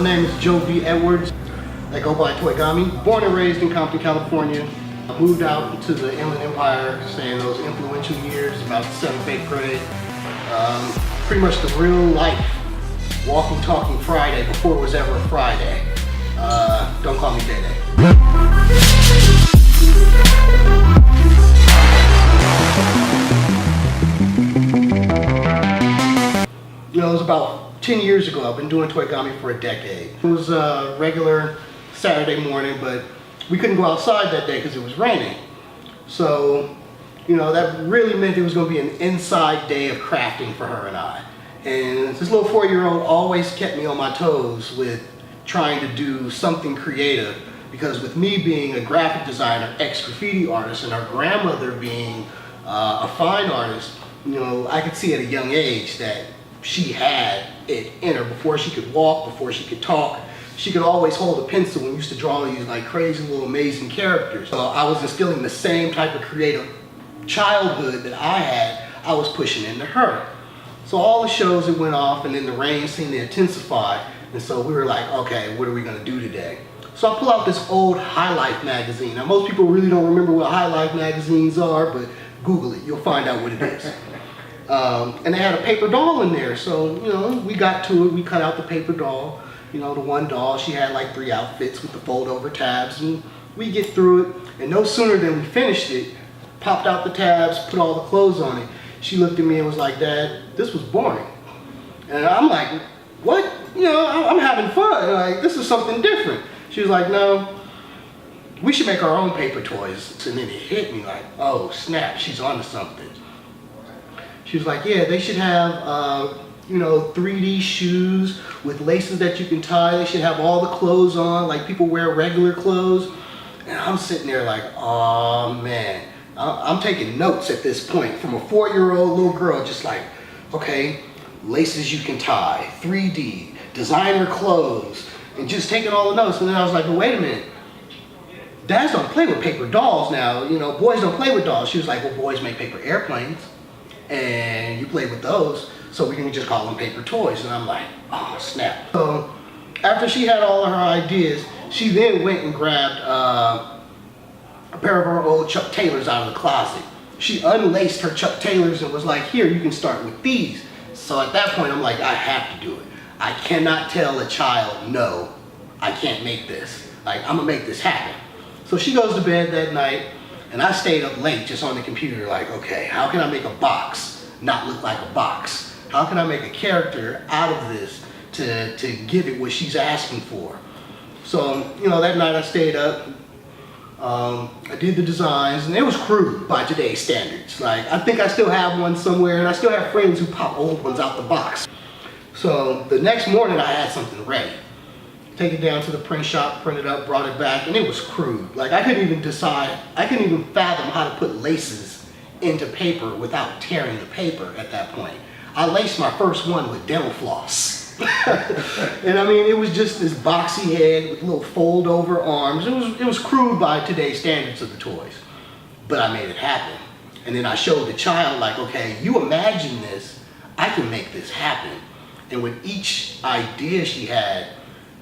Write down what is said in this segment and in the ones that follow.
name is Jovee Edwards. I go by Toygami. Born and raised in Compton, California. I moved out to the Inland Empire, say in those influential years, about 7th, 8th grade. Pretty much the real life, walking, talking Friday before it was ever a Friday. Don't call me Day Day. You know, it was about 10 years ago. I've been doing Toygami for a decade. It was a regular Saturday morning, but we couldn't go outside that day because it was raining. So, you know, that really meant it was going to be an inside day of crafting for her and I. And this little 4-year-old always kept me on my toes with trying to do something creative, because with me being a graphic designer, ex-graffiti artist, and our grandmother being a fine artist, you know, I could see at a young age that she had it in her. Before she could walk, before she could talk, she could always hold a pencil and used to draw these like crazy little amazing characters. So I was instilling the same type of creative childhood that I had, I was pushing into her. So all the shows that went off, and then the rain seemed to intensify, and so we were like, okay, what are we gonna do today? So I pull out this old High Life magazine. Now most people really don't remember what High Life magazines are, but Google it, you'll find out what it is. And they had a paper doll in there, so you know, we got to it, we cut out the paper doll. You know, the one doll, she had like 3 outfits with the fold over tabs, and we get through it, and no sooner than we finished it, popped out the tabs, put all the clothes on it, she looked at me and was like, Dad, this was boring. And I'm like, what? You know, I'm having fun, like, this is something different. She was like, no, we should make our own paper toys. And then it hit me like, oh snap, she's onto something. She was like, yeah, they should have, you know, 3D shoes with laces that you can tie. They should have all the clothes on, like people wear regular clothes. And I'm sitting there like, oh man. I'm taking notes at this point from a 4-year-old little girl, just like, okay, laces you can tie, 3D, designer clothes, and just taking all the notes. And then I was like, well, wait a minute. Dads don't play with paper dolls now. You know, boys don't play with dolls. She was like, well, boys make paper airplanes, and you play with those, so we can just call them paper toys. And I'm like, oh snap. So after she had all of her ideas, she then went and grabbed a pair of her old Chuck Taylors out of the closet. She unlaced her Chuck Taylors and was like, here, you can start with these. So at that point, I'm like, I have to do it. I cannot tell a child, no, I can't make this. Like, I'm gonna make this happen. So she goes to bed that night, and I stayed up late just on the computer like, okay, how can I make a box not look like a box? How can I make a character out of this to give it what she's asking for? So, you know, that night I stayed up. I did the designs, and it was crude by today's standards. Like, I think I still have one somewhere, and I still have friends who pop old ones out the box. So the next morning I had something ready. Take it down to the print shop, print it up, brought it back, and it was crude. Like, I couldn't even fathom how to put laces into paper without tearing the paper at that point. I laced my first one with dental floss. And I mean, it was just this boxy head with little fold over arms. It was crude by today's standards of the toys, but I made it happen. And then I showed the child like, okay, you imagine this, I can make this happen. And with each idea she had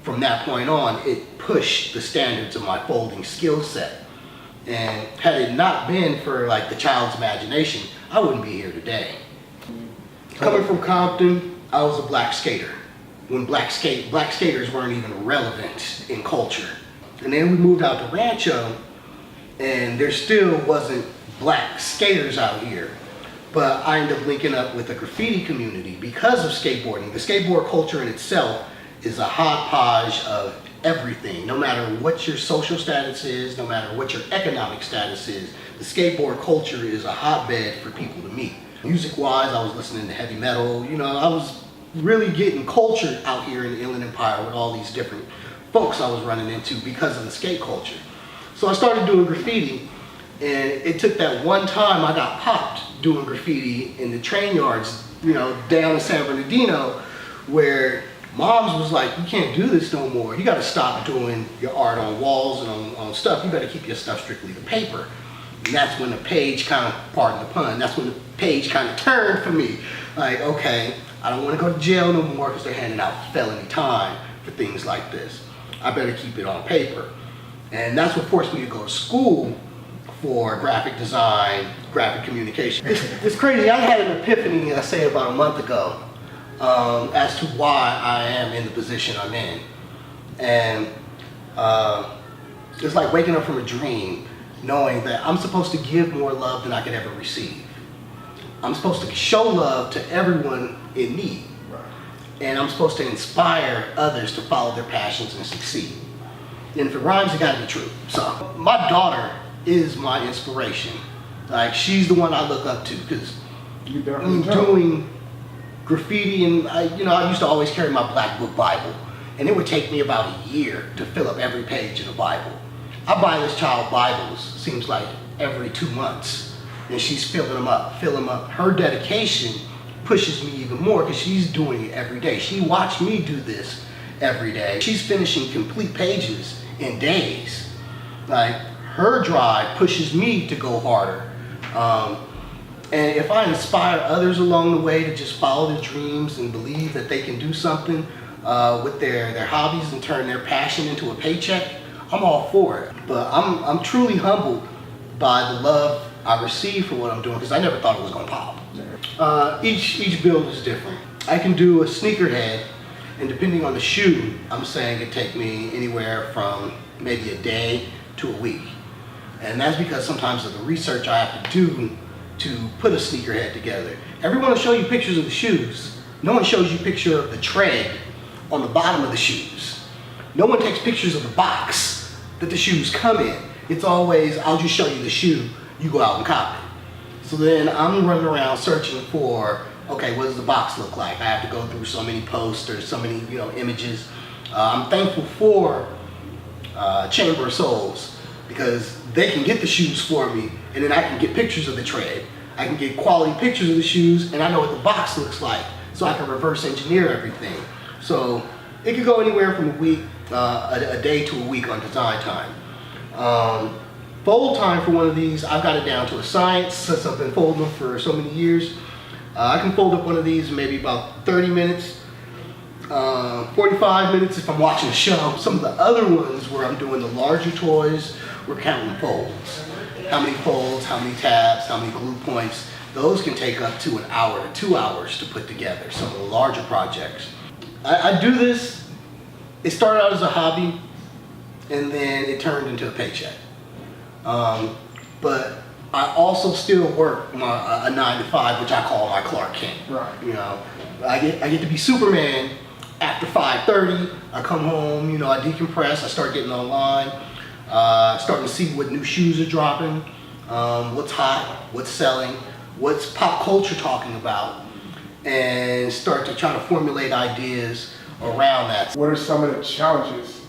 from that point on, it pushed the standards of my folding skill set. And had it not been for like the child's imagination, I wouldn't be here today. Coming from Compton, I was a black skater. When black skaters weren't even relevant in culture. And then we moved out to Rancho, and there still wasn't black skaters out here. But I ended up linking up with the graffiti community because of skateboarding. The skateboard culture in itself is a hodgepodge of everything. No matter what your social status is, no matter what your economic status is, the skateboard culture is a hotbed for people to meet. Music-wise, I was listening to heavy metal. You know, I was really getting cultured out here in the Inland Empire with all these different folks I was running into because of the skate culture. So I started doing graffiti, and it took that one time I got popped doing graffiti in the train yards, you know, down in San Bernardino, where moms was like, you can't do this no more. You gotta stop doing your art on walls and on stuff. You better keep your stuff strictly to paper. And that's when the page kind of, pardon the pun, that's when the page kind of turned for me. Like, okay, I don't want to go to jail no more because they're handing out felony time for things like this. I better keep it on paper. And that's what forced me to go to school for graphic design, graphic communication. It's crazy. I had an epiphany, I say about a month ago, as to why I am in the position I'm in. And it's like waking up from a dream, knowing that I'm supposed to give more love than I could ever receive. I'm supposed to show love to everyone in need. And I'm supposed to inspire others to follow their passions and succeed. And if it rhymes, it gotta be true. So my daughter is my inspiration. Like, she's the one I look up to, because I'm doing graffiti, and I used to always carry my black book Bible, and it would take me about a year to fill up every page of the Bible. I buy this child Bibles, seems like every 2 months, and she's filling them up. Her dedication pushes me even more because she's doing it every day. She watched me do this every day. She's finishing complete pages in days. Like, her drive pushes me to go harder. And if I inspire others along the way to just follow their dreams and believe that they can do something with their hobbies and turn their passion into a paycheck, I'm all for it. But I'm truly humbled by the love I receive for what I'm doing, because I never thought it was gonna pop. Each build is different. I can do a sneakerhead, and depending on the shoe, I'm saying it take me anywhere from maybe a day to a week. And that's because sometimes of the research I have to do to put a sneakerhead together. Everyone will show you pictures of the shoes. No one shows you a picture of the tread on the bottom of the shoes. No one takes pictures of the box that the shoes come in. It's always, I'll just show you the shoe, you go out and copy. So then I'm running around searching for, okay, what does the box look like? I have to go through so many posts or so many images. I'm thankful for Chamber of Souls, because they can get the shoes for me, and then I can get pictures of the tread. I can get quality pictures of the shoes, and I know what the box looks like, so I can reverse engineer everything. So it could go anywhere from a week, a day to a week on design time. Fold time for one of these, I've got it down to a science, since I've been folding them for so many years. I can fold up one of these in maybe about 30 minutes, 45 minutes if I'm watching a show. Some of the other ones where I'm doing the larger toys, we're counting folds. How many folds, how many tabs, how many glue points. Those can take up to an hour to 2 hours to put together, some of the larger projects. I do this, it started out as a hobby, and then it turned into a paycheck. But I also still work a 9 to 5, which I call my Clark Kent. Right. I get to be Superman after 5:30. I come home, I decompress, I start getting online, starting to see what new shoes are dropping, what's hot, what's selling, what's pop culture talking about, and start to try to formulate ideas around that. What are some of the challenges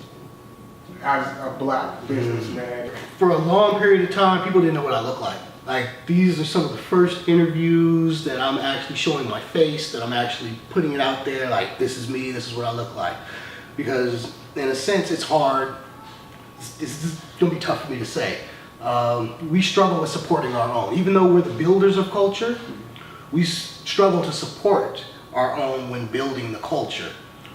as a black businessman? For a long period of time, people didn't know what I look like. Like, these are some of the first interviews that I'm actually showing my face, that I'm actually putting it out there, like, this is me, this is what I look like. Because in a sense, it's hard, it's gonna be tough for me to say. We struggle with supporting our own. Even though we're the builders of culture, we struggle to support our own when building the culture.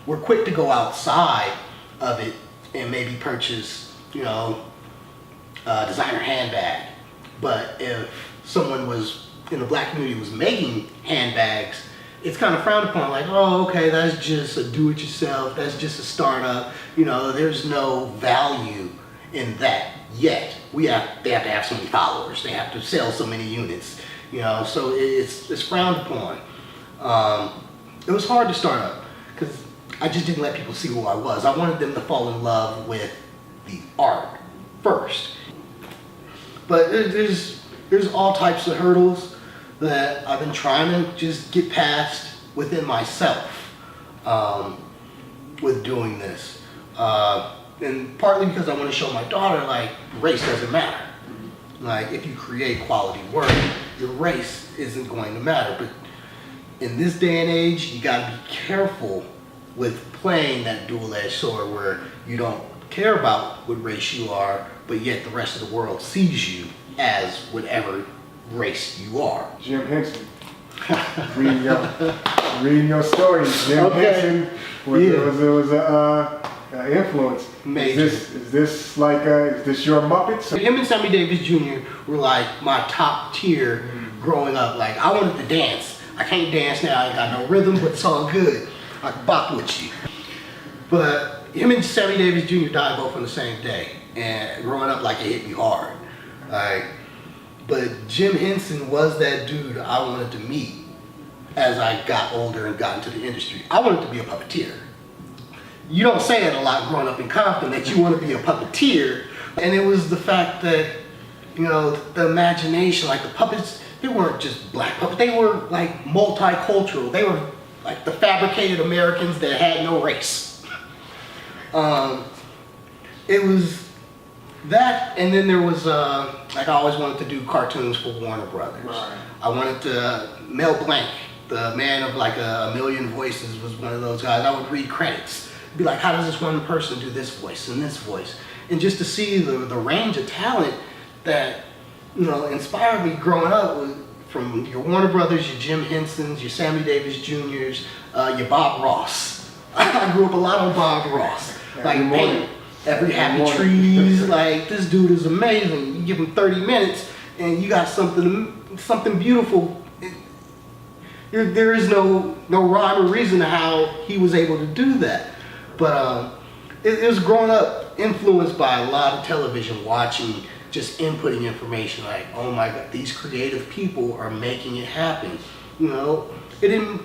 We're quick to go outside of it and maybe purchase, a designer handbag. But if someone was in the black community was making handbags, it's kind of frowned upon, like, oh, okay, that's just a do-it-yourself, that's just a startup. There's no value in that yet. They have to have so many followers, they have to sell so many units, so it's frowned upon. It was hard to start up because I just didn't let people see who I was. I wanted them to fall in love with the art first. But there's all types of hurdles that I've been trying to just get past within myself with doing this. And partly because I want to show my daughter, like, race doesn't matter. Like, if you create quality work, your race isn't going to matter. But in this day and age, you got to be careful with playing that dual-edged sword where you don't care about what race you are, but yet the rest of the world sees you as whatever race you are. Jim Henson. reading your stories. Jim Henson was an influence. Major. Is this your Muppets? So him and Sammy Davis Jr. were like my top tier growing up. Like I wanted to dance. I can't dance now. I ain't got no rhythm, but it's all good. I can bop with you. But him and Sammy Davis Jr. died both on the same day, and growing up, like it hit me hard. Like, but Jim Henson was that dude I wanted to meet as I got older and got into the industry. I wanted to be a puppeteer. You don't say it a lot growing up in Compton that you want to be a puppeteer, and it was the fact that, you know, the imagination, like the puppets, they weren't just black puppets, they were like multicultural. They were like the fabricated Americans that had no race. It was that, and then there was, like I always wanted to do cartoons for Warner Brothers. Right. I wanted to, Mel Blanc, the man of like a million voices, was one of those guys. I would read credits, be like, how does this one person do this voice and this voice? And just to see the range of talent that, you know, inspired me growing up was from your Warner Brothers, your Jim Hensons, your Sammy Davis Jr.'s, your Bob Ross. I grew up a lot on Bob Ross. Like every Happy Trees, like this dude is amazing. You give him 30 minutes and you got something beautiful. There is no rhyme or reason to how he was able to do that. But it was growing up influenced by a lot of television, watching, just inputting information like, oh my God, these creative people are making it happen. You know, it didn't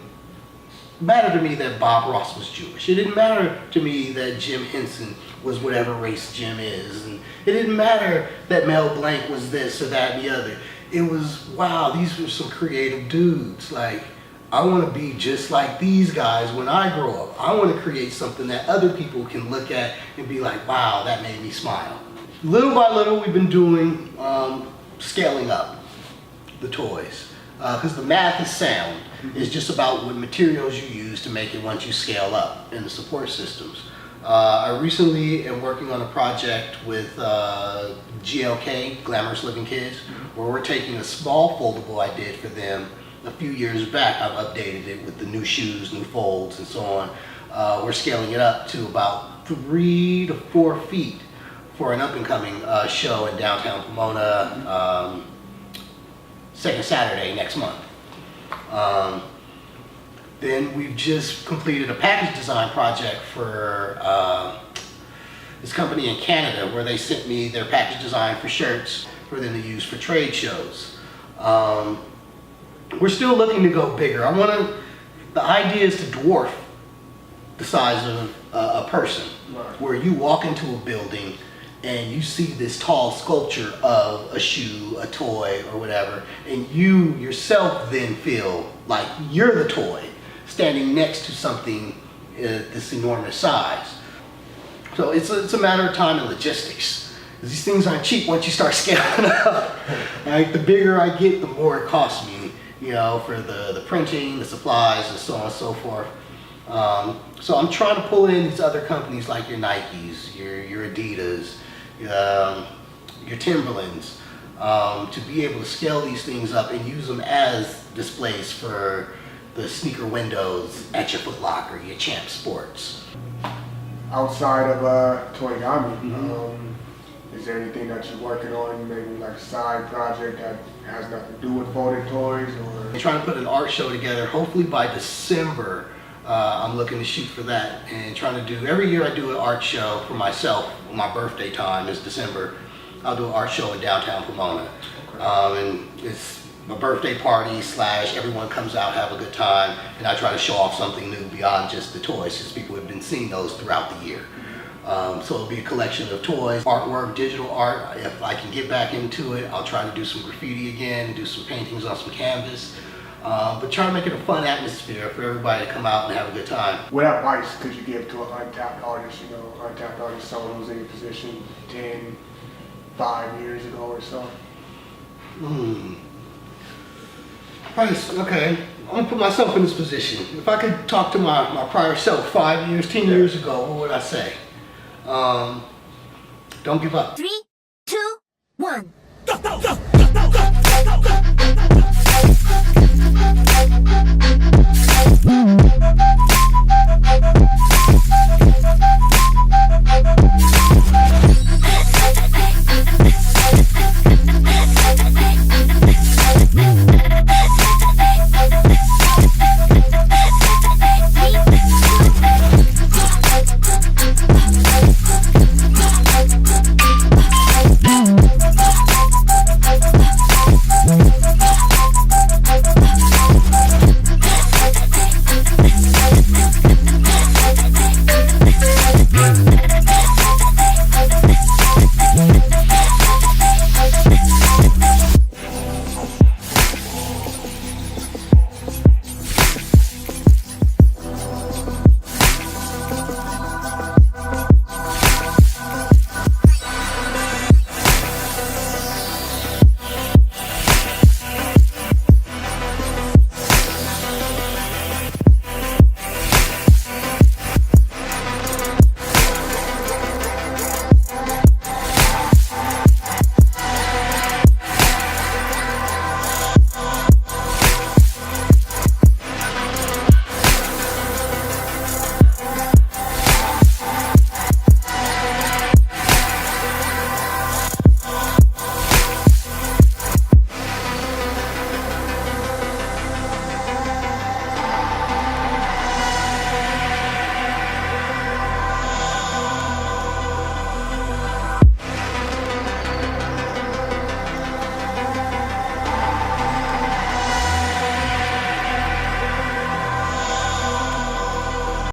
matter to me that Bob Ross was Jewish. It didn't matter to me that Jim Henson was whatever race Jim is. And it didn't matter that Mel Blanc was this or that and the other. It was, wow, these were some creative dudes. Like, I want to be just like these guys when I grow up. I want to create something that other people can look at and be like, wow, that made me smile. Little by little, we've been doing scaling up the toys. Because the math is sound. It's just about what materials you use to make it once you scale up in the support systems. I recently am working on a project with GLK, Glamorous Living Kids, where we're taking a small foldable I did for them a few years back. I've updated it with the new shoes, new folds, and so on. We're scaling it up to about 3 to 4 feet for an up-and-coming show in downtown Pomona, second Saturday next month. Then we've just completed a package design project for this company in Canada, where they sent me their package design for shirts for them to use for trade shows. We're still looking to go bigger. The idea is to dwarf the size of a person, where you walk into a building and you see this tall sculpture of a shoe, a toy, or whatever, and you yourself then feel like you're the toy standing next to something this enormous size. So it's a matter of time and logistics. These things aren't cheap once you start scaling up. Like, the bigger I get, the more it costs me, you know, for the printing, the supplies, and so on and so forth. So I'm trying to pull in these other companies like your Nikes, your Adidas, your Timberlands, to be able to scale these things up and use them as displays for the sneaker windows at your Foot Locker, your Champ Sports. Outside of Toygami, is there anything that you're working on, maybe like a side project that has nothing to do with folded toys? Or I'm trying to put an art show together, hopefully by December. I'm looking to shoot for that, and trying to do, every year I do an art show for myself. My birthday time is December. I'll do an art show in downtown Pomona. And it's my birthday party / everyone comes out, have a good time, and I try to show off something new beyond just the toys, because people have been seeing those throughout the year. So it'll be a collection of toys, artwork, digital art. If I can get back into it, I'll try to do some graffiti again, do some paintings on some canvas. But try to make it a fun atmosphere for everybody to come out and have a good time. what advice could you give to an untapped artist, someone who's in your position 10, 5 years ago or so? Okay, I'm gonna put myself in this position. If I could talk to my prior self 5 years, 10 years ago, what would I say? Don't give up. 3, 2, 1.